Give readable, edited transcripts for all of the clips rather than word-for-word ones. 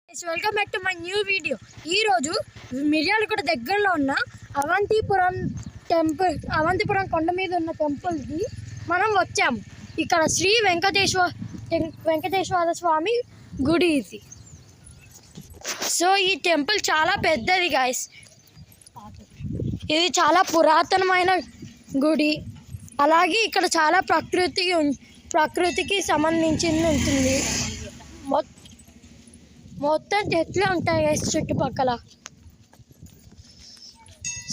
Welcome back to my new video. ఈరోజు మిర్యాలగూడ దగ్గరలో ఉన్న అవంతిపురం కొండ మీద ఉన్న టెంపుల్కి మనం వచ్చాము. ఇక్కడ శ్రీ వెంకటేశ్వర స్వామి గుడి ఇది. సో ఈ టెంపుల్ చాలా పెద్దది గాయస్. ఇది చాలా పురాతనమైన గుడి. అలాగే ఇక్కడ చాలా ప్రకృతికి సంబంధించింది ఉంటుంది. మొత్తం చెట్లే ఉంటాయి గైస్ చుట్టుపక్కల.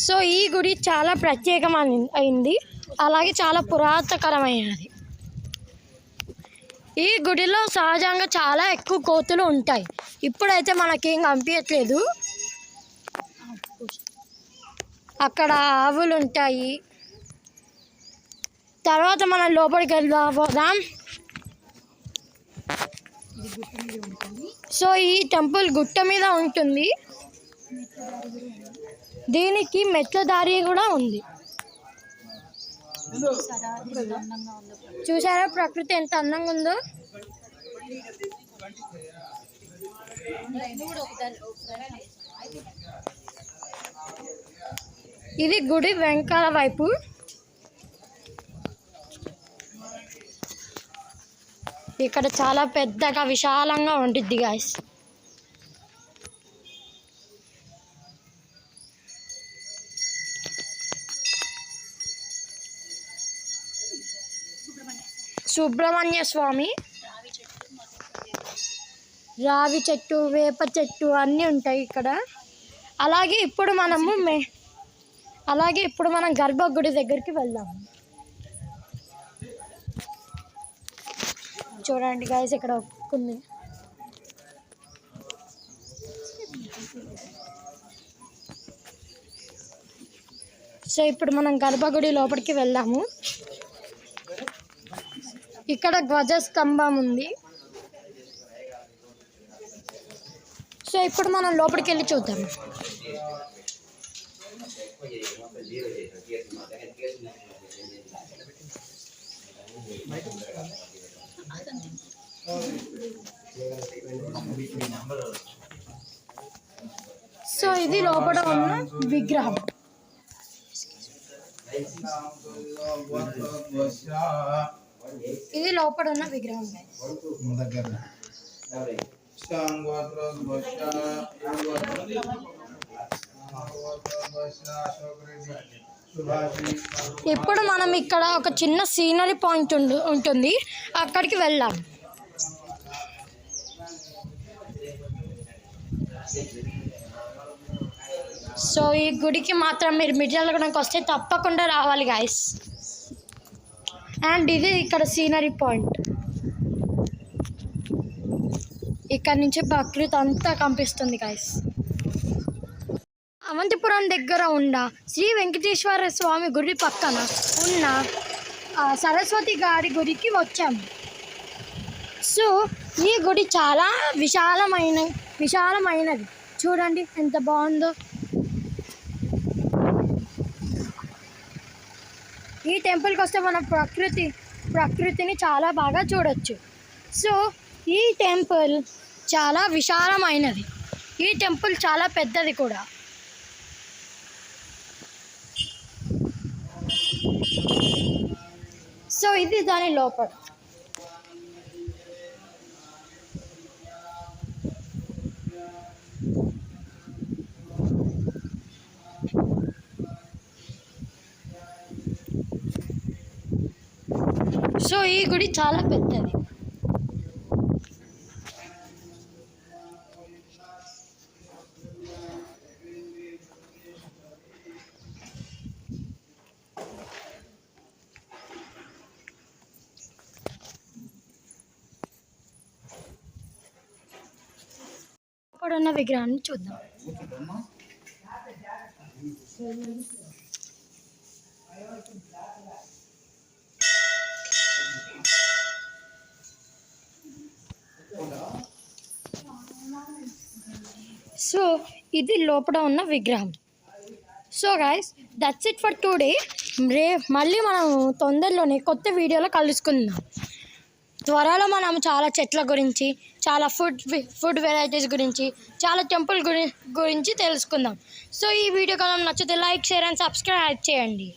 సో ఈ గుడి చాలా ప్రత్యేకమైంది, అలాగే చాలా పురాతనమైనది. ఈ గుడిలో సహజంగా చాలా ఎక్కువ కోతులు ఉంటాయి. ఇప్పుడైతే మనకేం కనిపించట్లేదు. అక్కడ ఆవులు ఉంటాయి. తర్వాత మనం లోపలికి వెళ్ళిపోదాం. సో ఈ టెంపుల్ గుట్ట మీద ఉంటుంది. దీనికి మెట్ల దారి కూడా ఉంది. చూసారా ప్రకృతి ఎంత అందంగా ఉందో. ఇది గుడి వెంకాల వైపు. ఇక్కడ చాలా పెద్దగా విశాలంగా ఉంటుంది గాయస్. సుబ్రహ్మణ్య స్వామి, రావి చెట్టు, వేప చెట్టు అన్నీ ఉంటాయి ఇక్కడ. అలాగే ఇప్పుడు మనం గర్భగుడి దగ్గరికి వెళ్దాం. చూడండి గాయస్, ఇక్కడ ఉంది. సో ఇప్పుడు మనం గర్భగుడి లోపలికి వెళ్దాము. ఇక్కడ ధ్వజస్తంభం ఉంది. సో ఇప్పుడు మనం లోపలికి వెళ్ళి చూద్దాం. సో ఇది లోపల ఉన్న విగ్రహం. ఇది లోపల ఉన్న విగ్రహం. ఇప్పుడు మనం ఇక్కడ ఒక చిన్న సీనరీ పాయింట్ ఉంటుంది, అక్కడికి వెళ్దాం. సో ఈ గుడికి మాత్రం మీరు మిర్యాలగూడకి వస్తే తప్పకుండా రావాలి గాయస్. అండ్ ఇది ఇక్కడ సీనరీ పాయింట్. ఇక్కడ నుంచి ప్రకృతి అంతా కనిపిస్తుంది గాయస్. అవంతిపురం దగ్గర ఉన్న శ్రీ వెంకటేశ్వర స్వామి గుడి పక్కన ఉన్న సరస్వతి గారి గుడికి వచ్చాము. సో ఈ గుడి చాలా విశాలమైనది. చూడండి ఎంత బాగుందో. ఈ టెంపుల్కి వస్తే మనం ప్రకృతిని చాలా బాగా చూడొచ్చు. సో ఈ టెంపుల్ చాలా విశాలమైనది. ఈ టెంపుల్ చాలా పెద్దది కూడా. సో ఇది దాని లోపల. సో ఈ గుడి చాలా పెద్దది. ఇప్పుడున్న విగ్రహాన్ని చూద్దాం. సో ఇది లోపల ఉన్న విగ్రహం. So guys, that's it for today. మళ్ళీ మనం తొందరలోనే కొత్త వీడియోలో కలుసుకుందాం. త్వరలో మనం చాలా చెట్ల గురించి, చాలా ఫుడ్ వెరైటీస్ గురించి, చాలా టెంపుల్ గురించి తెలుసుకుందాం. సో ఈ వీడియో కనుక నచ్చితే లైక్, షేర్ అండ్ సబ్స్క్రైబ్ చేయండి.